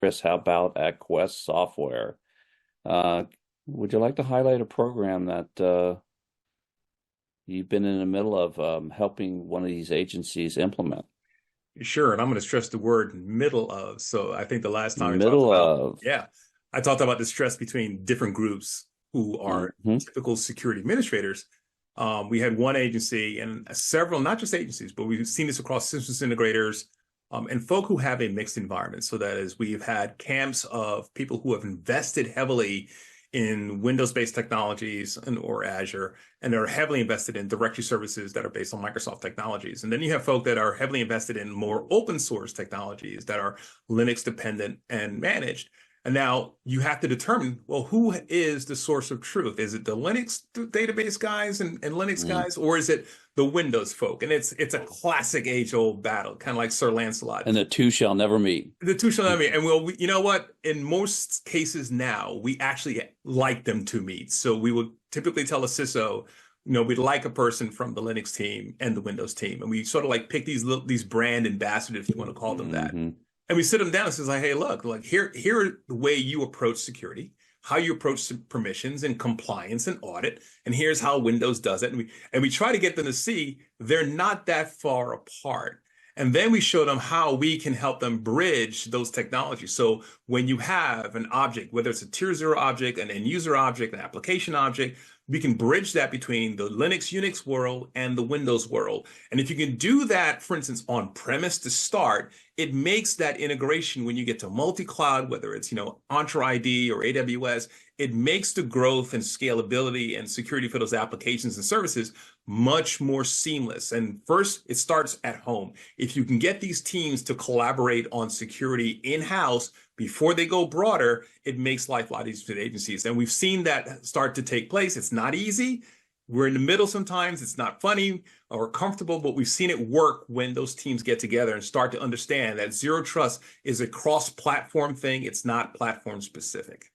Chris, how about at Quest Software? Uh, would you like to highlight a program that you've been in the middle of helping one of these agencies implement? Sure, and I'm going to stress the word middle of. So I think the last time we talked Middle about, of. yeah, I talked about the stress between different groups who are Hmm. typical security administrators. We had one agency and several, not just agencies, but we've seen this across systems integrators and folk who have a mixed environment. So that is, we've had camps of people who have invested heavily in Windows-based technologies or Azure, and they're heavily invested in directory services that are based on Microsoft technologies. And then you have folk that are heavily invested in more open source technologies that are Linux dependent and managed. And now you have to determine, well, who is the source of truth? Is it the Linux database guys and Linux Mm. guys, or is it the Windows folk? And it's a classic age-old battle, kind of like Sir Lancelot. And the two shall never meet. The two shall not meet. And well, you know what? In most cases now, we actually like them to meet. So we would typically tell a CISO, we'd like a person from the Linux team and the Windows team. And we sort of like pick these brand ambassadors, if you want to call them that. Hmm. And we sit them down and says like, hey, look, like here are the way you approach security, how you approach permissions and compliance and audit. And here's how Windows does it. And we try to get them to see they're not that far apart. And then we show them how we can help them bridge those technologies. So when you have an object, whether it's a tier zero object, an end user object, an application object, we can bridge that between the Linux Unix world and the Windows world. And if you can do that, for instance, on premise to start, it makes that integration when you get to multi-cloud, whether it's, Entra ID or AWS, it makes the growth and scalability and security for those applications and services much more seamless. And first, it starts at home. If you can get these teams to collaborate on security in-house before they go broader, it makes life a lot easier for the agencies. And we've seen that start to take place. It's not easy. We're in the middle sometimes. It's not funny or comfortable, but we've seen it work when those teams get together and start to understand that zero trust is a cross-platform thing. It's not platform specific.